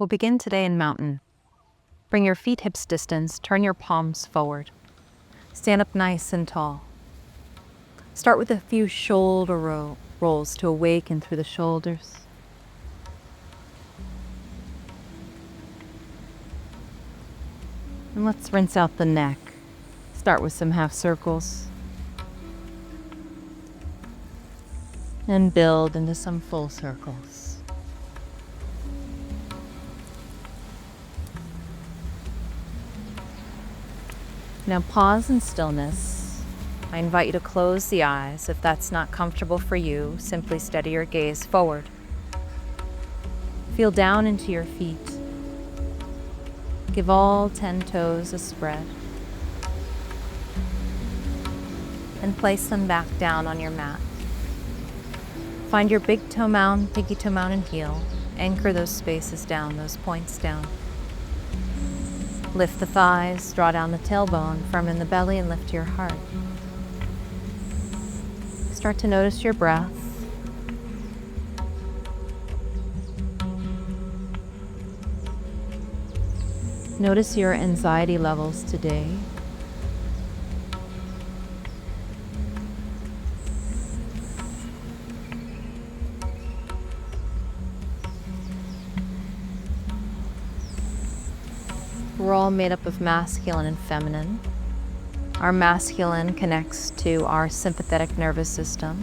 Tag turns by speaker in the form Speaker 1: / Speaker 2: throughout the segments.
Speaker 1: We'll begin today in mountain. Bring your feet hips distance, turn your palms forward. Stand up nice and tall. Start with a few shoulder rolls to awaken through the shoulders. And let's rinse out the neck. Start with some half circles. And build into some full circles. Now pause in stillness. I invite you to close the eyes. If that's not comfortable for you, simply steady your gaze forward. Feel down into your feet. Give all 10 toes a spread. And place them back down on your mat. Find your big toe mound, pinky toe mound, and heel. Anchor those spaces down, those points down. Lift the thighs, draw down the tailbone, firm in the belly, and lift your heart. Start to notice your breath. Notice your anxiety levels today. We're all made up of masculine and feminine. Our masculine connects to our sympathetic nervous system,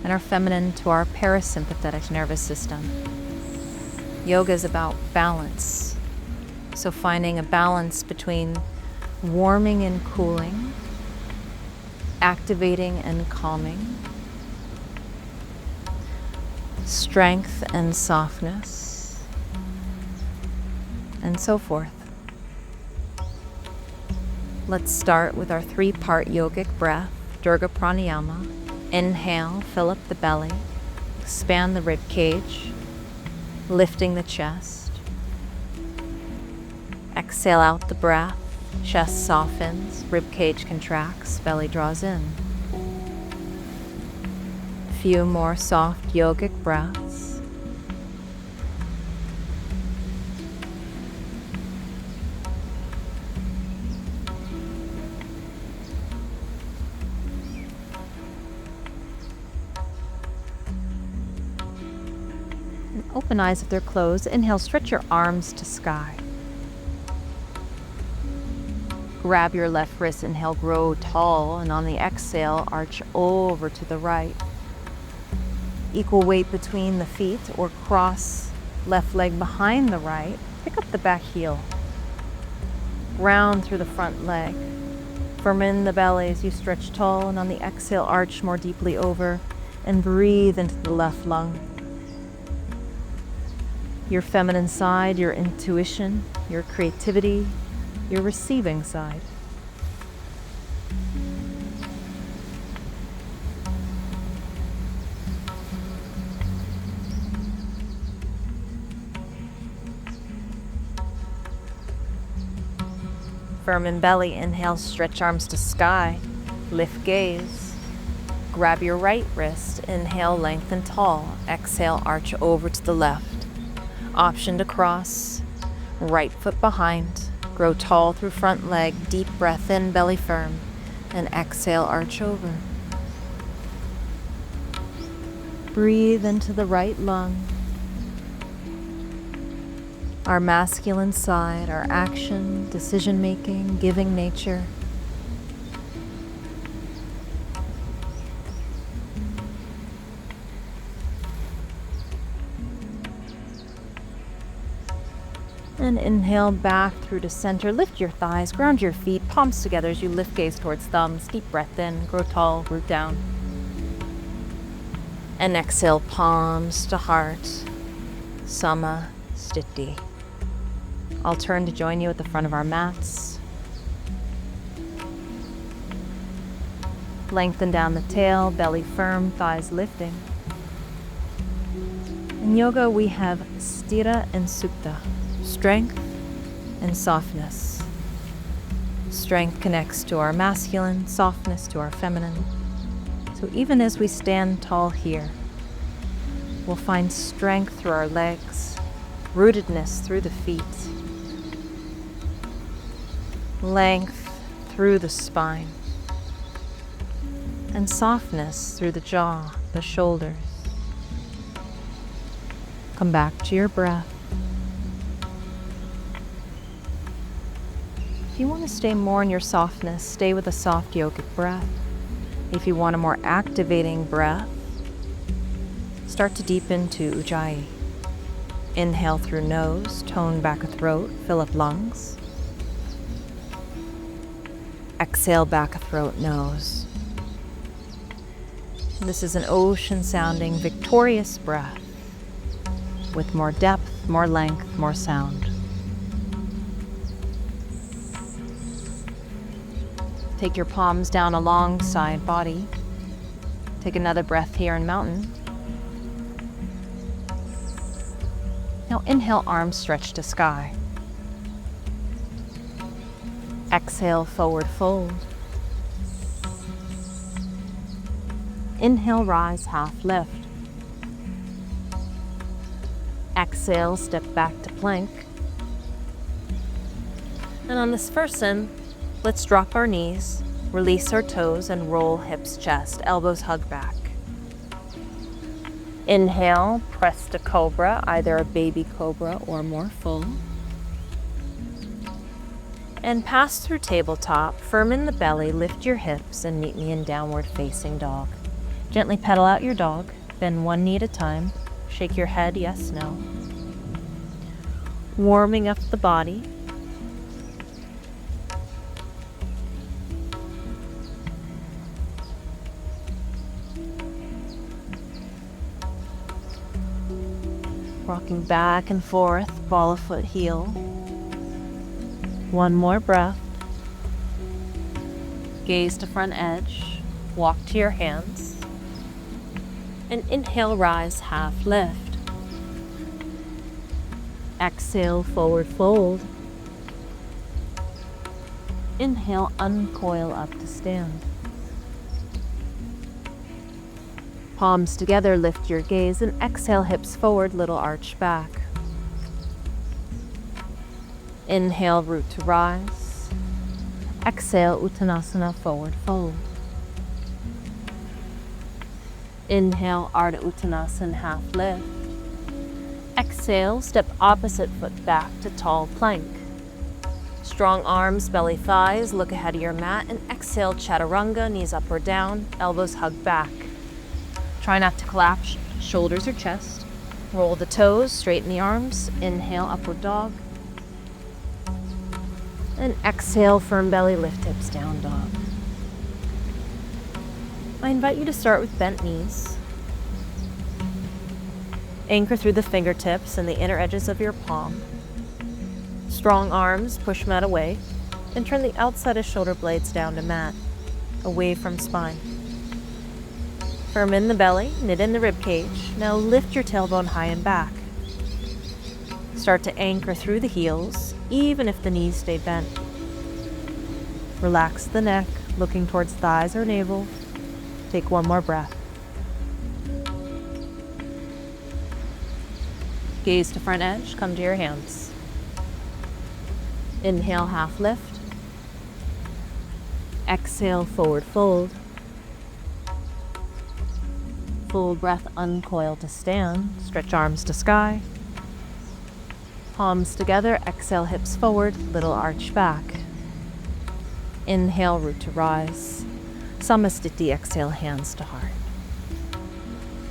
Speaker 1: and our feminine to our parasympathetic nervous system. Yoga is about balance. So finding a balance between warming and cooling, activating and calming, strength and softness, and so forth. Let's start with our 3-part yogic breath, Durga Pranayama. Inhale, fill up the belly, expand the rib cage, lifting the chest. Exhale out the breath, chest softens, rib cage contracts, belly draws in. A few more soft yogic breaths. Open eyes if they're closed. Inhale, stretch your arms to sky. Grab your left wrist, inhale, grow tall, and on the exhale, arch over to the right. Equal weight between the feet, or cross left leg behind the right. Pick up the back heel. Round through the front leg. Firm in the belly as you stretch tall, and on the exhale, arch more deeply over, and breathe into the left lung. Your feminine side, your intuition, your creativity, your receiving side. Firm in belly, inhale, stretch arms to sky, lift gaze. Grab your right wrist, inhale, lengthen tall, exhale, arch over to the left. Option to cross, right foot behind, grow tall through front leg, deep breath in, belly firm, and exhale, arch over. Breathe into the right lung. Our masculine side, our action, decision-making, giving nature. And inhale back through to center. Lift your thighs, ground your feet, palms together as you lift gaze towards thumbs. Deep breath in, grow tall, root down. And exhale, palms to heart. Sama Sthiti. I'll turn to join you at the front of our mats. Lengthen down the tail, belly firm, thighs lifting. In yoga, we have Sthira and Sukta. Strength and softness. Strength connects to our masculine, softness to our feminine. So even as we stand tall here, we'll find strength through our legs, rootedness through the feet, length through the spine, and softness through the jaw, the shoulders. Come back to your breath. If you want to stay more in your softness, stay with a soft yogic breath. If you want a more activating breath, start to deepen to Ujjayi. Inhale through nose, tone back a throat, fill up lungs. Exhale back a throat, nose. This is an ocean-sounding, victorious breath with more depth, more length, more sound. Take your palms down alongside body. Take another breath here in mountain. Now inhale, arms stretch to sky. Exhale, forward fold. Inhale, rise, half lift. Exhale, step back to plank. And on this first in, let's drop our knees, release our toes, and roll hips, chest, elbows hug back. Inhale, press to cobra, either a baby cobra or more full. And pass through tabletop, firm in the belly, lift your hips, and meet me in downward facing dog. Gently pedal out your dog, bend one knee at a time, shake your head, yes, no. Warming up the body. Rocking back and forth, ball of foot, heel. One more breath. Gaze to front edge, walk to your hands. And inhale, rise, half lift. Exhale, forward fold. Inhale, uncoil up to stand. Palms together, lift your gaze, and exhale, hips forward, little arch back. Inhale, root to rise. Exhale, Uttanasana, forward fold. Inhale, Ardha Uttanasana, half lift. Exhale, step opposite foot back to tall plank. Strong arms, belly, thighs, look ahead of your mat, and exhale, Chaturanga, knees up or down, elbows hug back. Try not to collapse shoulders or chest. Roll the toes, straighten the arms. Inhale, upward dog. And exhale, firm belly, lift hips, down dog. I invite you to start with bent knees. Anchor through the fingertips and the inner edges of your palm. Strong arms, push mat away, and turn the outside of shoulder blades down to mat, away from spine. Firm in the belly, knit in the rib cage. Now lift your tailbone high and back. Start to anchor through the heels, even if the knees stay bent. Relax the neck, looking towards thighs or navel. Take one more breath. Gaze to front edge, come to your hands. Inhale, half lift. Exhale, forward fold. Full breath, uncoil to stand. Stretch arms to sky. Palms together, exhale, hips forward, little arch back. Inhale, root to rise. Samastiti, exhale, hands to heart.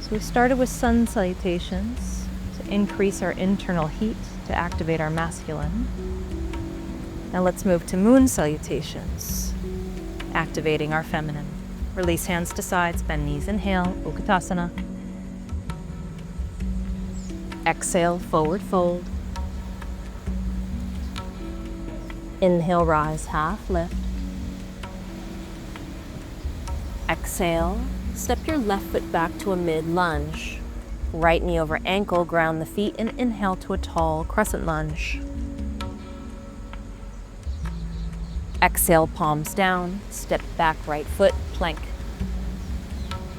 Speaker 1: So we started with sun salutations to increase our internal heat, to activate our masculine. Now let's move to moon salutations, activating our feminine. Release hands to sides, bend knees, inhale, Utkatasana. Exhale, forward fold. Inhale, rise, half lift. Exhale, step your left foot back to a mid-lunge. Right knee over ankle, ground the feet, and inhale to a tall crescent lunge. Exhale, palms down, step back right foot, plank.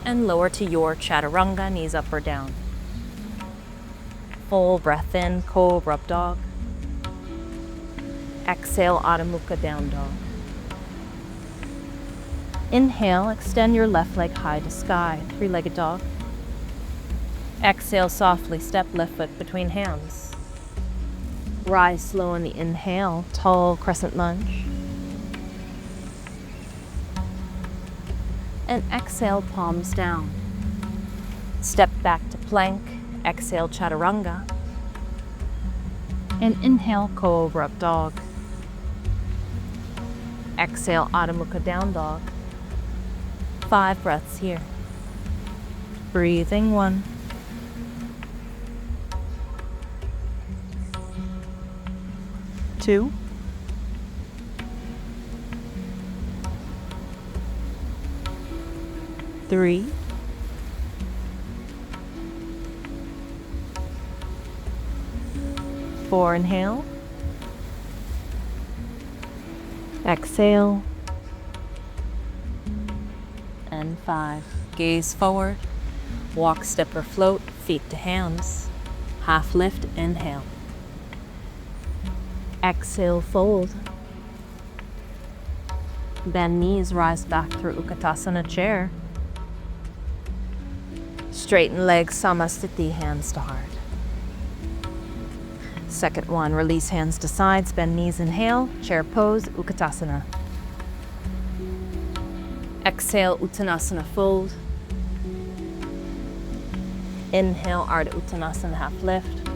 Speaker 1: And lower to your Chaturanga, knees up or down. Full breath in, cobra up dog. Exhale, Adho Mukha down dog. Inhale, extend your left leg high to sky, three-legged dog. Exhale, softly step left foot between hands. Rise slow on the inhale, tall crescent lunge. And exhale, palms down. Step back to plank, exhale, chaturanga. And inhale, cobra up dog. Exhale, Adho Mukha down dog. 5 breaths here. Breathing 1. 2. 3. 4, inhale. Exhale. And 5. Gaze forward. Walk, step, or float, feet to hands. Half lift, inhale. Exhale, fold. Bend knees, rise back through Utkatasana chair. Straighten legs, Samasthiti, hands to heart. Second one, release hands to sides, bend knees, inhale, chair pose, Utkatasana. Exhale, Uttanasana, fold. Inhale, Ardha Uttanasana, half lift.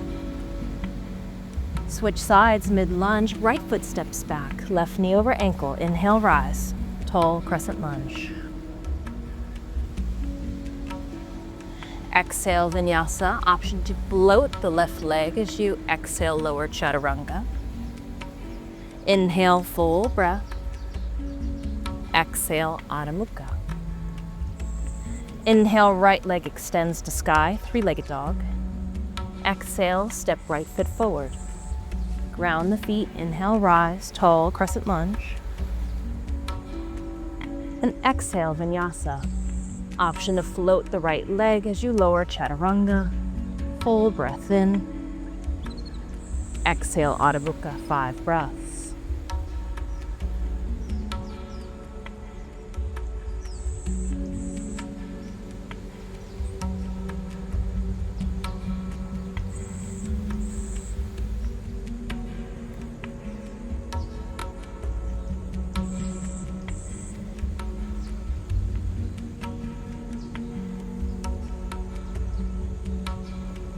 Speaker 1: Switch sides, mid-lunge, right foot steps back, left knee over ankle, inhale, rise, tall crescent lunge. Exhale, Vinyasa, option to float the left leg as you exhale, lower chaturanga. Inhale, full breath. Exhale, Adho Mukha. Inhale, right leg extends to sky, three-legged dog. Exhale, step right foot forward. Ground the feet, inhale, rise, tall crescent lunge. And exhale, Vinyasa. Option to float the right leg as you lower chaturanga. Full breath in. Exhale, Adho Mukha, 5 breaths.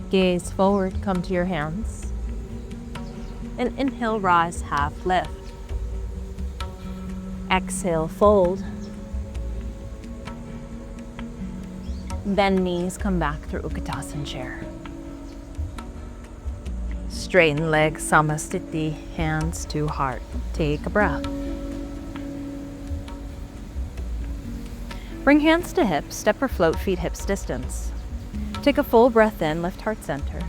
Speaker 1: Gaze forward, come to your hands. And inhale, rise, half lift. Exhale, fold. Bend knees, come back through Utkatasana chair. Straighten legs, Samasthiti, hands to heart. Take a breath. Bring hands to hips, step or float, feet hips distance. Take a full breath in, lift heart center.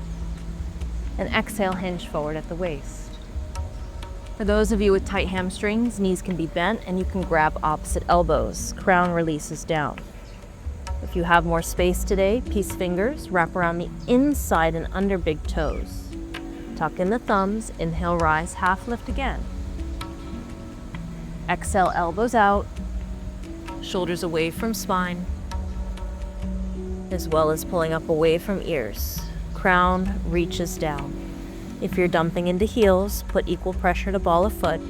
Speaker 1: And exhale, hinge forward at the waist. For those of you with tight hamstrings, knees can be bent and you can grab opposite elbows. Crown releases down. If you have more space today, peace fingers, wrap around the inside and under big toes. Tuck in the thumbs, inhale, rise, half lift again. Exhale, elbows out, shoulders away from spine, as well as pulling up away from ears. Crown reaches down. If you're dumping into heels, put equal pressure to ball of foot.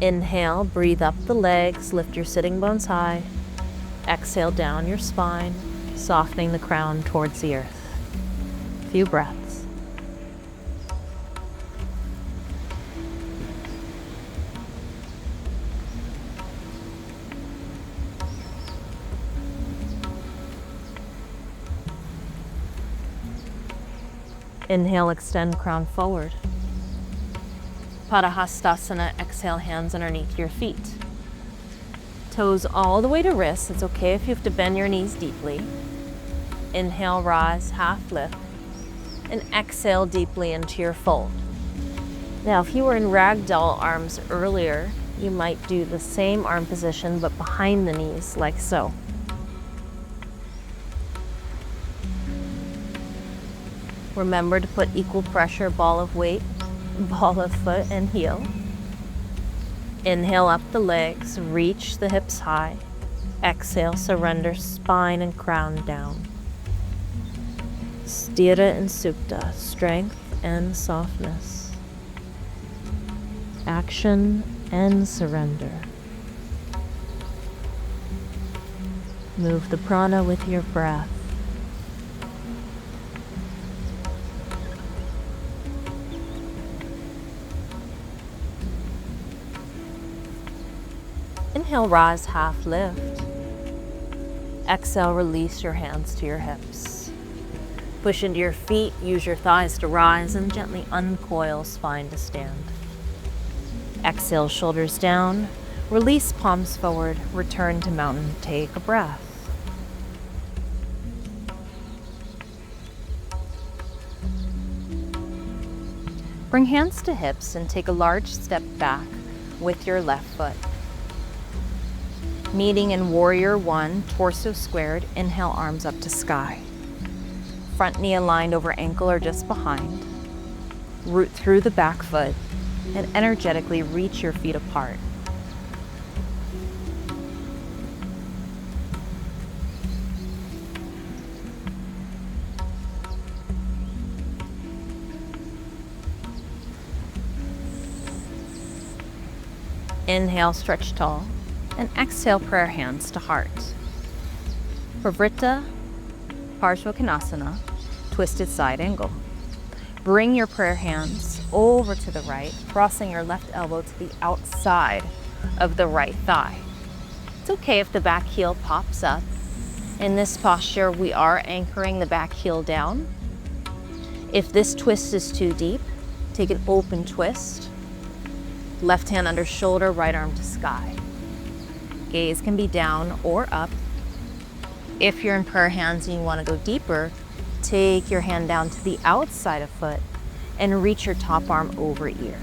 Speaker 1: Inhale, breathe up the legs, lift your sitting bones high. Exhale, down your spine, softening the crown towards the earth. Few breaths. Inhale, extend crown forward. Padahastasana, exhale, hands underneath your feet. Toes all the way to wrists. It's okay if you have to bend your knees deeply. Inhale, rise, half lift. And exhale deeply into your fold. Now, if you were in ragdoll arms earlier, you might do the same arm position but behind the knees, like so. Remember to put equal pressure, ball of weight, ball of foot, and heel. Inhale up the legs, reach the hips high. Exhale, surrender spine and crown down. Sthira and Sukta, strength and softness. Action and surrender. Move the prana with your breath. Inhale, rise, half lift. Exhale, release your hands to your hips. Push into your feet, use your thighs to rise, and gently uncoil spine to stand. Exhale, shoulders down. Release palms forward, return to mountain, take a breath. Bring hands to hips and take a large step back with your left foot. Meeting in warrior one, torso squared, inhale, arms up to sky. Front knee aligned over ankle or just behind. Root through the back foot and energetically reach your feet apart. Inhale, stretch tall, and exhale, prayer hands to heart. Pravrita Parsvakonasana, twisted side angle. Bring your prayer hands over to the right, crossing your left elbow to the outside of the right thigh. It's okay if the back heel pops up. In this posture, we are anchoring the back heel down. If this twist is too deep, take an open twist. Left hand under shoulder, right arm to sky. Gaze can be down or up. If you're in prayer hands and you want to go deeper, take your hand down to the outside of foot and reach your top arm over ear.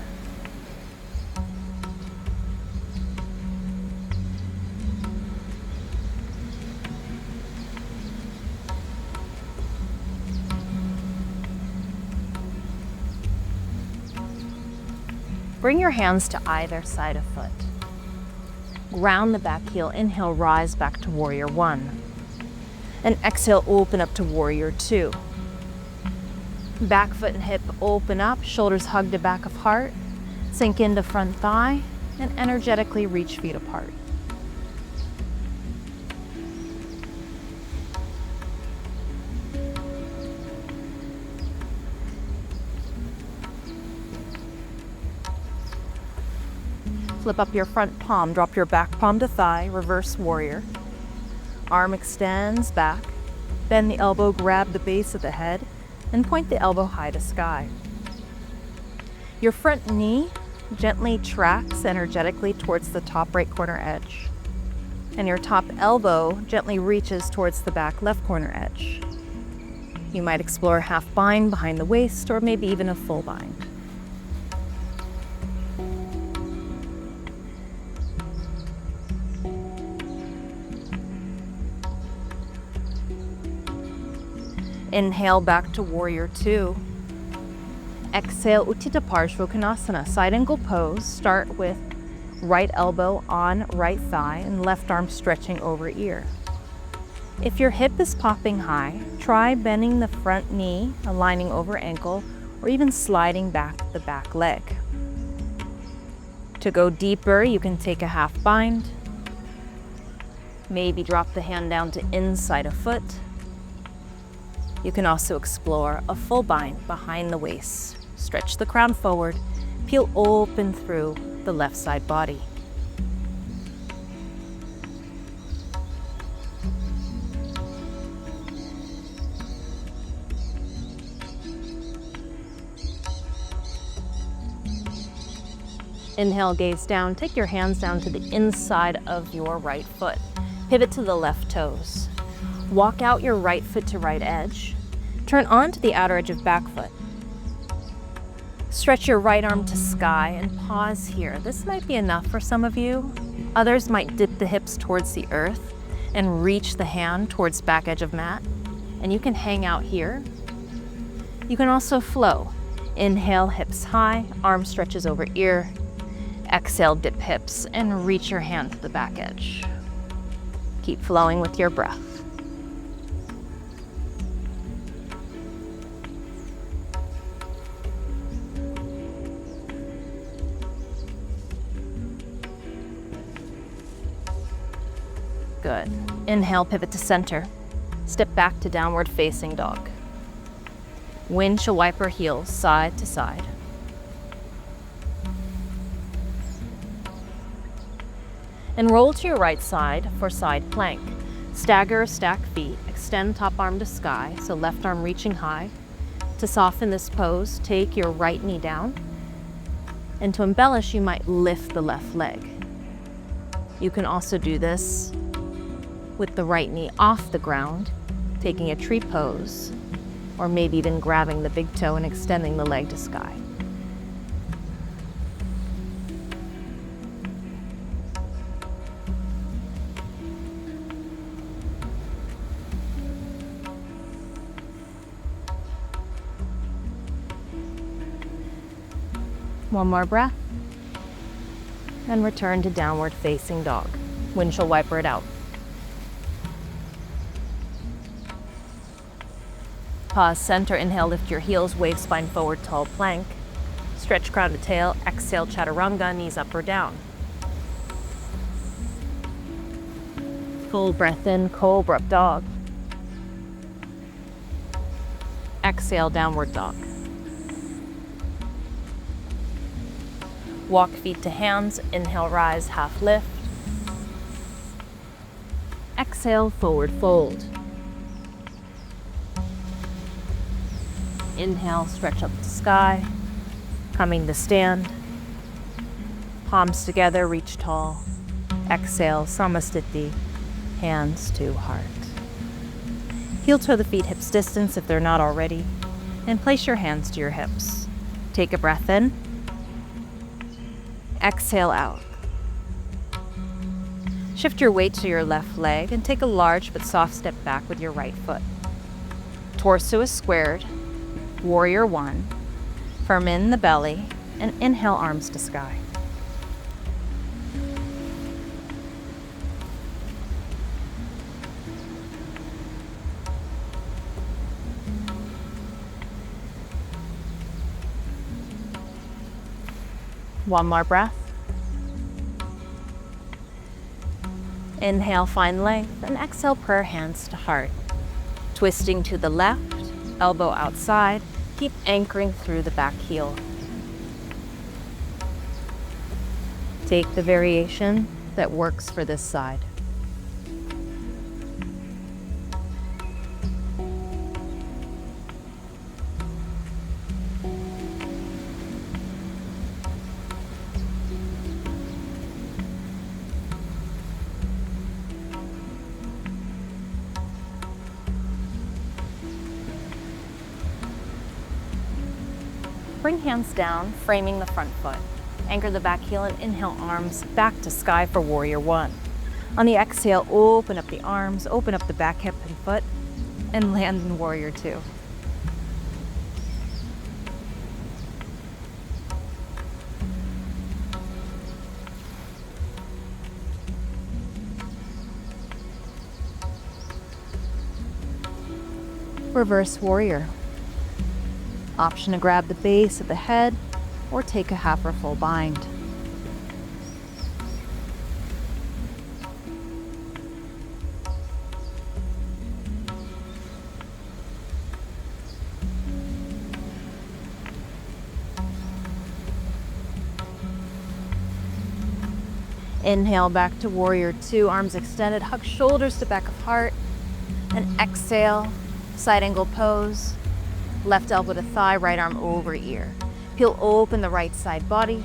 Speaker 1: Bring your hands to either side of foot. Ground the back heel, inhale, rise back to warrior one. And exhale, open up to warrior two. Back foot and hip open up, shoulders hug to back of heart, sink into front thigh, and energetically reach feet apart. Flip up your front palm, drop your back palm to thigh, reverse warrior. Arm extends back, bend the elbow, grab the base of the head, and point the elbow high to sky. Your front knee gently tracks energetically towards the top right corner edge, and your top elbow gently reaches towards the back left corner edge. You might explore a half bind behind the waist, or maybe even a full bind. Inhale back to warrior two. Exhale, Utthita Parsvakonasana, side angle pose. Start with right elbow on right thigh and left arm stretching over ear. If your hip is popping high, try bending the front knee, aligning over ankle, or even sliding back the back leg. To go deeper, you can take a half bind. Maybe drop the hand down to inside a foot. You can also explore a full bind behind the waist. Stretch the crown forward, peel open through the left side body. Inhale, gaze down. Take your hands down to the inside of your right foot. Pivot to the left toes. Walk out your right foot to right edge. Turn onto the outer edge of back foot. Stretch your right arm to sky and pause here. This might be enough for some of you. Others might dip the hips towards the earth and reach the hand towards back edge of mat. And you can hang out here. You can also flow. Inhale, hips high, arm stretches over ear. Exhale, dip hips and reach your hand to the back edge. Keep flowing with your breath. Good. Inhale, pivot to center. Step back to downward facing dog. Windshield wiper heels side to side. And roll to your right side for side plank. Stagger or stack feet, extend top arm to sky, so left arm reaching high. To soften this pose, take your right knee down. And to embellish, you might lift the left leg. You can also do this with the right knee off the ground, taking a tree pose, or maybe even grabbing the big toe and extending the leg to sky. One more breath, and return to downward facing dog. Windshield wiper it out. Pause, center, inhale, lift your heels, wave spine forward, tall plank. Stretch crown to tail, exhale, chaturanga, knees up or down. Full breath in, cobra up dog. Exhale, downward dog. Walk feet to hands, inhale, rise, half lift. Exhale, forward fold. Inhale, stretch up to sky, coming to stand. Palms together, reach tall. Exhale, Samasthiti, hands to heart. Heel toe the feet hips distance if they're not already, and place your hands to your hips. Take a breath in. Exhale out. Shift your weight to your left leg and take a large but soft step back with your right foot. Torso is squared. Warrior one. Firm in the belly and inhale, arms to sky. One more breath. Inhale, find length, and exhale, prayer hands to heart. Twisting to the left, elbow outside, keep anchoring through the back heel. Take the variation that works for this side. Bring hands down, framing the front foot. Anchor the back heel and inhale, arms back to sky for warrior one. On the exhale, open up the arms, open up the back hip and foot, and land in warrior two. Reverse warrior. Option to grab the base of the head or take a half or full bind. Inhale back to warrior two, arms extended, hug shoulders to back of heart, and exhale, side angle pose. Left elbow to thigh, right arm over ear. Peel open the right side body.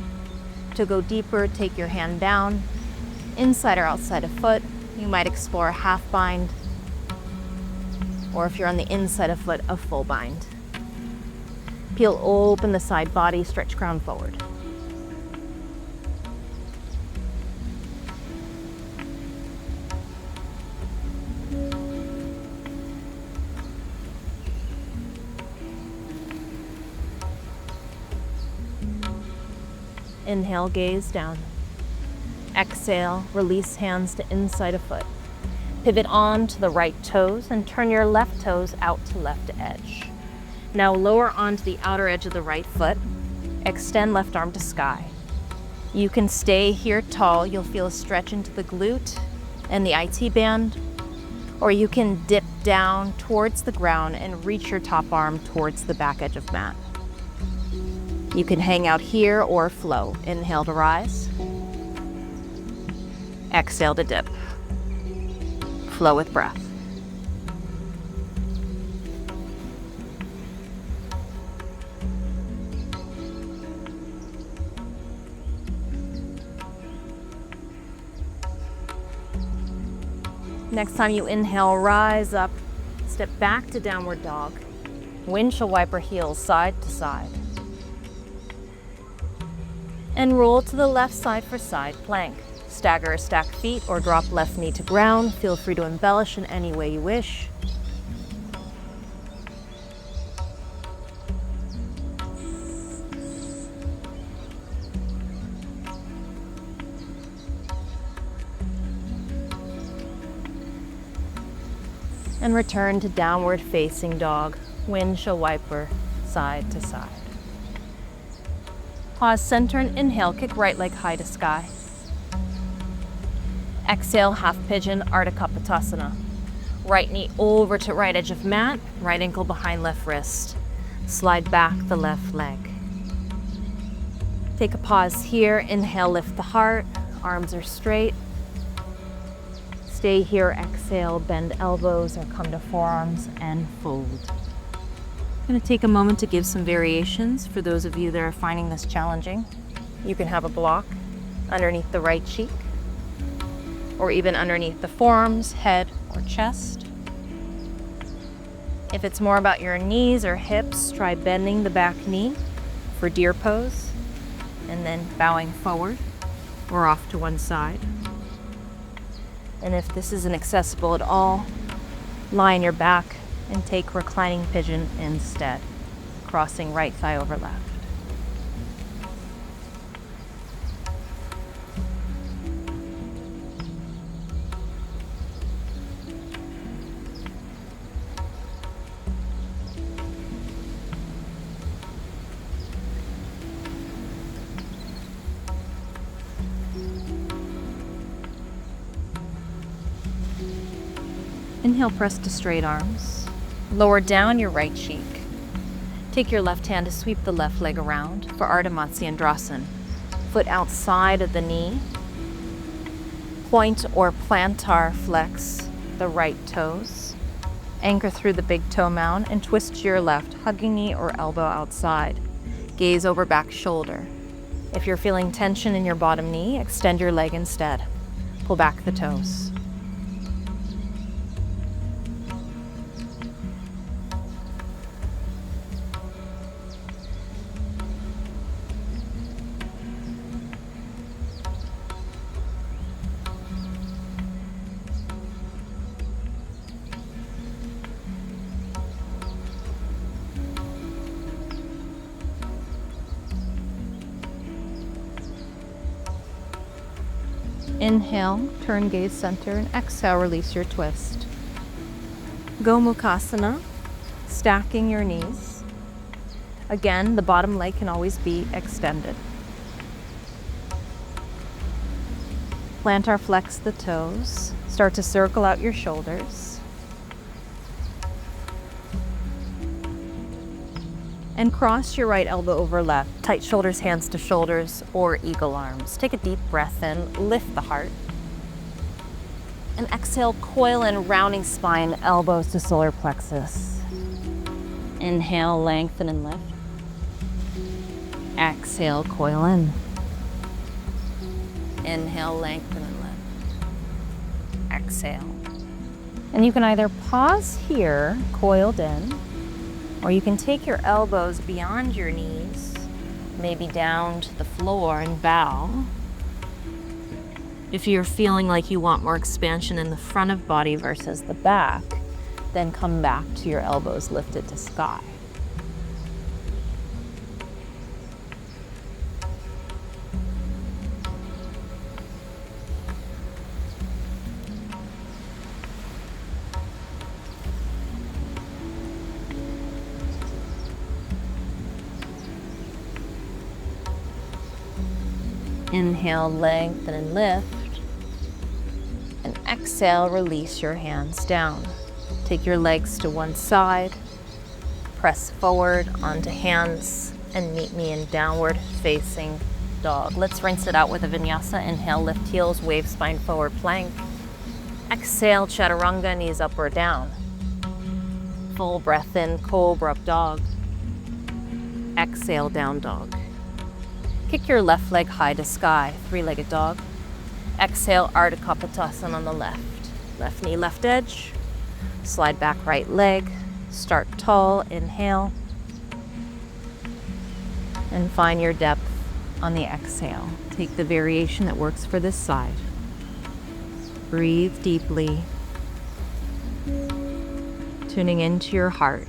Speaker 1: To go deeper, take your hand down. Inside or outside of foot, you might explore a half bind. Or if you're on the inside of foot, a full bind. Peel open the side body, stretch crown forward. Inhale, gaze down. Exhale, release hands to inside of foot. Pivot on to the right toes and turn your left toes out to left edge. Now lower onto the outer edge of the right foot. Extend left arm to sky. You can stay here tall. You'll feel a stretch into the glute and the IT band, or you can dip down towards the ground and reach your top arm towards the back edge of mat. You can hang out here or flow. Inhale to rise. Exhale to dip. Flow with breath. Next time you inhale, rise up, step back to downward dog. Windshield wiper heels side to side. And roll to the left side for side plank. Stagger or stack feet or drop left knee to ground. Feel free to embellish in any way you wish. And return to downward facing dog, windshield wiper, side to side. Pause, center, and inhale, kick right leg high to sky. Exhale, half pigeon, Ardha Kapotasana. Right knee over to right edge of mat, right ankle behind left wrist. Slide back the left leg. Take a pause here, inhale, lift the heart, arms are straight. Stay here, exhale, bend elbows or come to forearms and fold. I'm going to take a moment to give some variations for those of you that are finding this challenging. You can have a block underneath the right cheek or even underneath the forearms, head, or chest. If it's more about your knees or hips, try bending the back knee for deer pose and then bowing forward or off to one side. And if this isn't accessible at all, lie on your back and take reclining pigeon instead, crossing right thigh over left. Inhale, press to straight arms. Lower down your right cheek. Take your left hand to sweep the left leg around for Ardha Matsyendrasana. Foot outside of the knee. Point or plantar flex the right toes. Anchor through the big toe mound and twist to your left, hugging knee or elbow outside. Gaze over back shoulder. If you're feeling tension in your bottom knee, extend your leg instead. Pull back the toes. Inhale, turn gaze center, and exhale, release your twist. Gomukhasana, stacking your knees. Again, the bottom leg can always be extended. Plantar flex the toes. Start to circle out your shoulders. And cross your right elbow over left. Tight shoulders, hands to shoulders, or eagle arms. Take a deep breath in, lift the heart. And exhale, coil in, rounding spine, elbows to solar plexus. Inhale, lengthen and lift. Exhale, coil in. Inhale, lengthen and lift. Exhale. And you can either pause here, coiled in, or you can take your elbows beyond your knees, maybe down to the floor and bow. If you're feeling like you want more expansion in the front of body versus the back, then come back to your elbows lifted to sky. Inhale, lengthen and lift. And exhale, release your hands down. Take your legs to one side. Press forward onto hands and meet me in downward facing dog. Let's rinse it out with a vinyasa. Inhale, lift heels, wave spine forward, plank. Exhale, chaturanga, knees up or down. Full breath in, cobra up dog. Exhale, down dog. Kick your left leg high to sky, three-legged dog. Exhale, Ardha Kapotasana on the left. Left knee, left edge. Slide back right leg. Start tall, inhale. And find your depth on the exhale. Take the variation that works for this side. Breathe deeply. Tuning into your heart.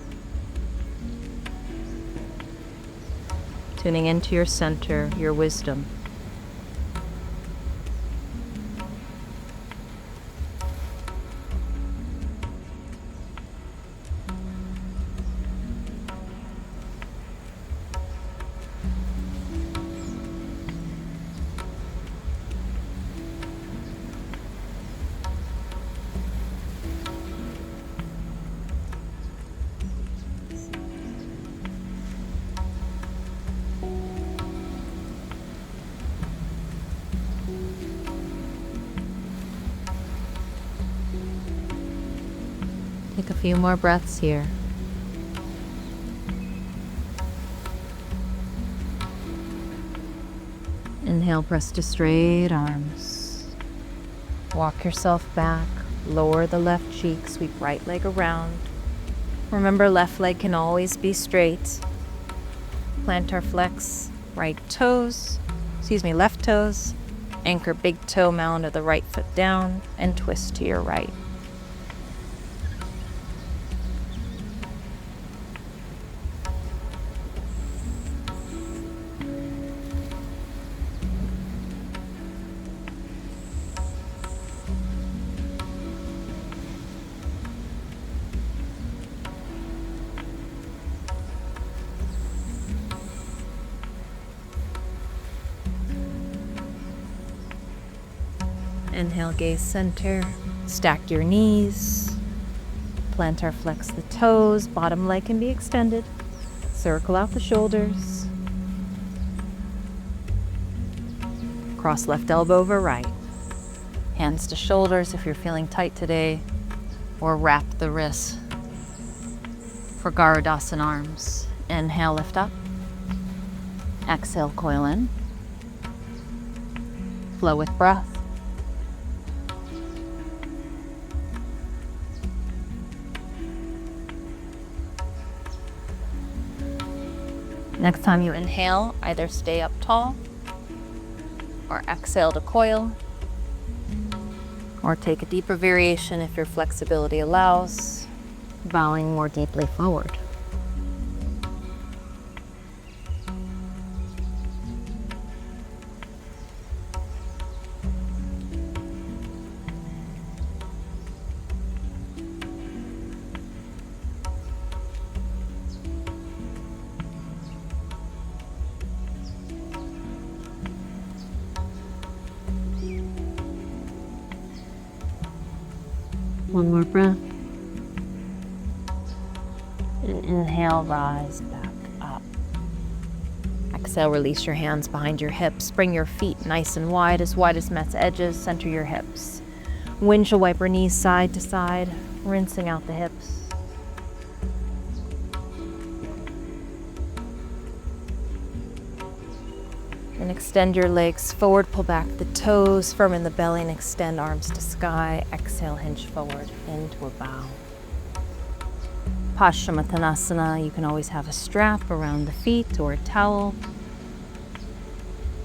Speaker 1: Tuning into your center, your wisdom. Take a few more breaths here. Inhale, press to straight arms. Walk yourself back, lower the left cheek, sweep right leg around. Remember, left leg can always be straight. Plantar flex, left toes. Anchor big toe mound of the right foot down and twist to your right. Inhale, gaze center, stack your knees, plantar flex the toes, bottom leg can be extended, circle out the shoulders, cross left elbow over right, hands to shoulders if you're feeling tight today, or wrap the wrists for Garudasana arms. Inhale, lift up, exhale, coil in, flow with breath. Next time you inhale, either stay up tall or exhale to coil, or take a deeper variation if your flexibility allows, bowing more deeply forward. One more breath. And inhale, rise back up. Exhale, release your hands behind your hips. Bring your feet nice and wide as mat's edges. Center your hips. Windshield wiper knees side to side, rinsing out the hips. And extend your legs forward, pull back the toes, firm in the belly, and extend arms to sky. Exhale, hinge forward into a bow. Paschimottanasana, you can always have a strap around the feet or a towel.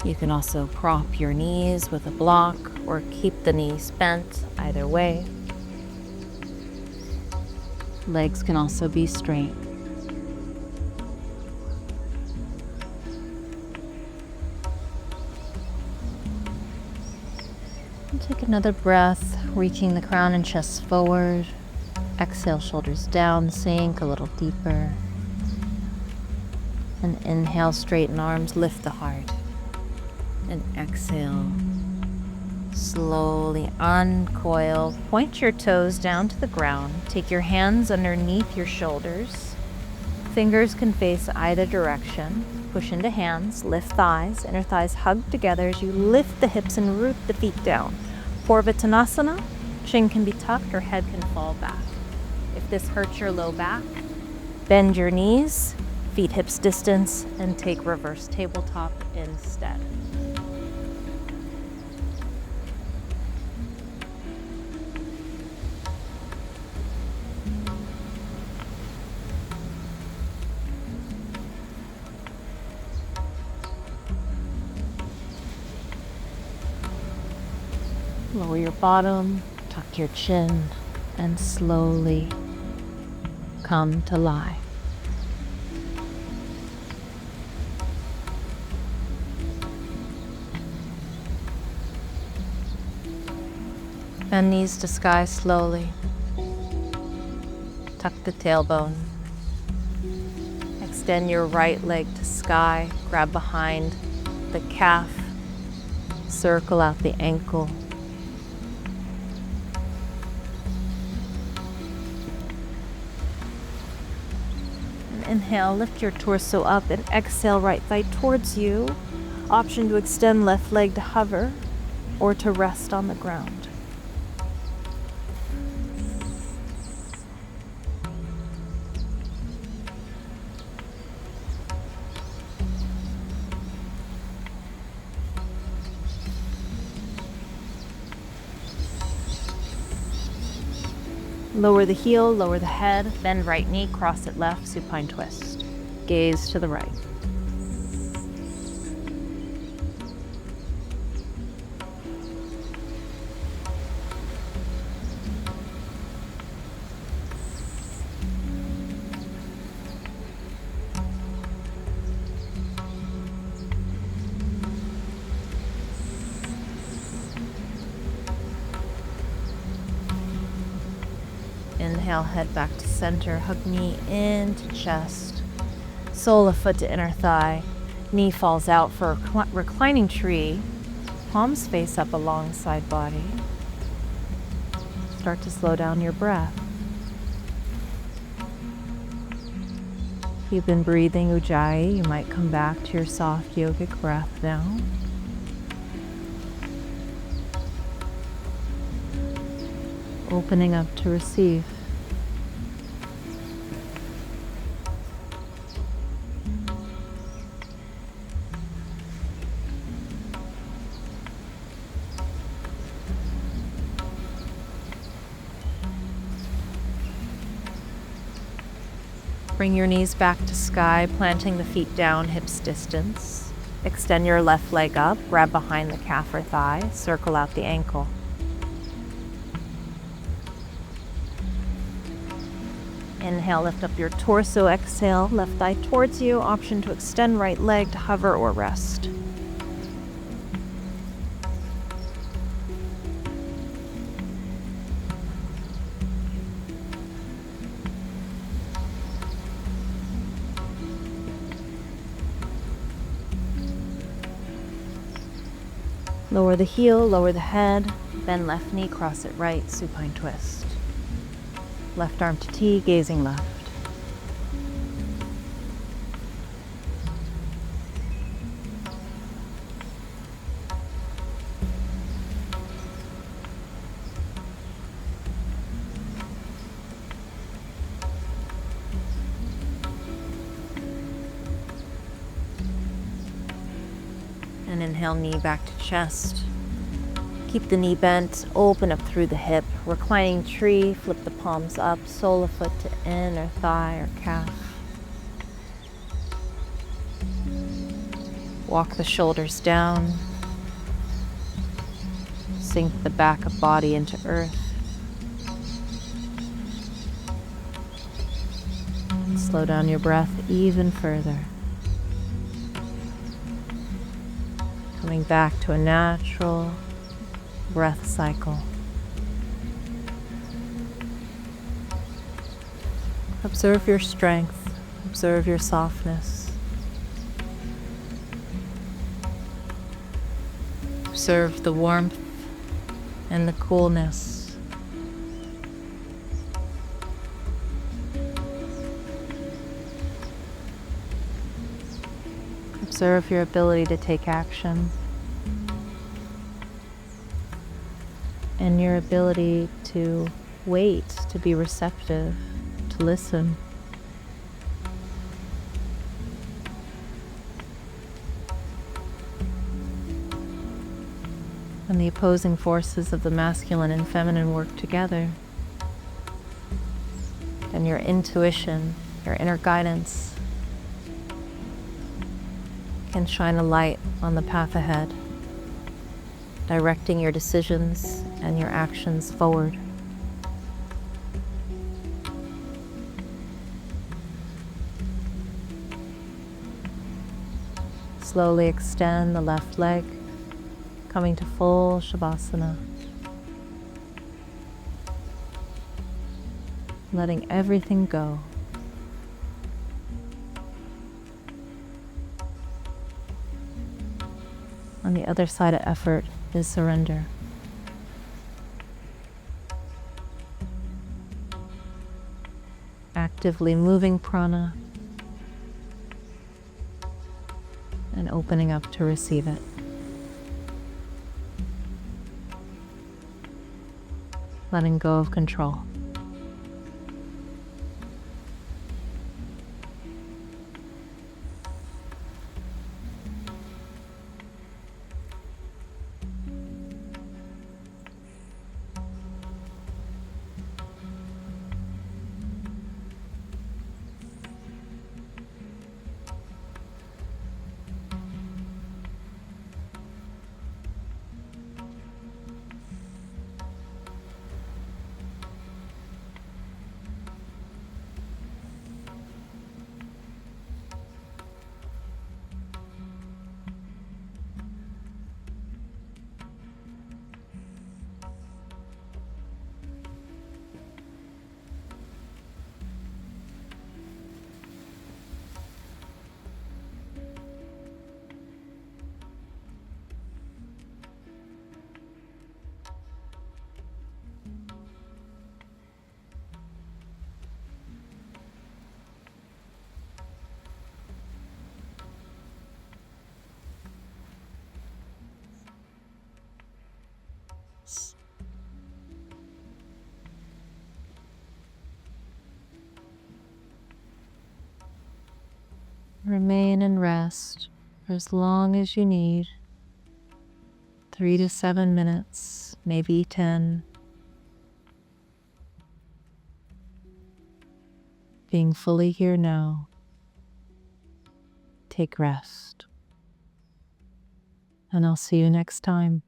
Speaker 1: You can also prop your knees with a block or keep the knees bent, either way. Legs can also be straight. Take another breath, reaching the crown and chest forward. Exhale, shoulders down, sink a little deeper. And inhale, straighten arms, lift the heart. And exhale. Slowly uncoil. Point your toes down to the ground. Take your hands underneath your shoulders. Fingers can face either direction. Push into hands, lift thighs, inner thighs hug together as you lift the hips and root the feet down. Purvottanasana, chin can be tucked or head can fall back. If this hurts your low back, bend your knees, feet hips distance, and take reverse tabletop instead. Lower your bottom, tuck your chin, and slowly come to lie. Bend knees to sky slowly. Tuck the tailbone. Extend your right leg to sky. Grab behind the calf. Circle out the ankle. Inhale, lift your torso up and exhale, right thigh towards you. Option to extend left leg to hover or to rest on the ground. Lower the heel, lower the head, bend right knee, cross it left, supine twist. Gaze to the right. Inhale, head back to center, hug knee into chest, sole of foot to inner thigh, knee falls out for a reclining tree, palms face up alongside body. Start to slow down your breath. If you've been breathing Ujjayi, you might come back to your soft yogic breath now. Opening up to receive. Bring your knees back to sky, planting the feet down, hips distance. Extend your left leg up, grab behind the calf or thigh, circle out the ankle. Inhale, lift up your torso, exhale, left thigh towards you, option to extend right leg to hover or rest. Lower the heel, lower the head, bend left knee, cross it right, supine twist. Left arm to T, gazing left. And inhale, knee back to chest. Keep the knee bent, open up through the hip. Reclining tree, flip the palms up, sole of foot to inner thigh or calf. Walk the shoulders down. Sink the back of body into earth. Slow down your breath even further. Coming back to a natural breath cycle. Observe your strength, observe your softness. Observe the warmth and the coolness. Observe your ability to take action and your ability to wait, to be receptive, to listen. When the opposing forces of the masculine and feminine work together, then your intuition, your inner guidance can shine a light on the path ahead, directing your decisions and your actions forward. Slowly extend the left leg, coming to full Shavasana. Letting everything go. On the other side of effort is surrender. Actively moving prana and opening up to receive it. Letting go of control. Remain in rest for as long as you need, 3 to 7 minutes, maybe 10. Being fully here now, take rest. And I'll see you next time.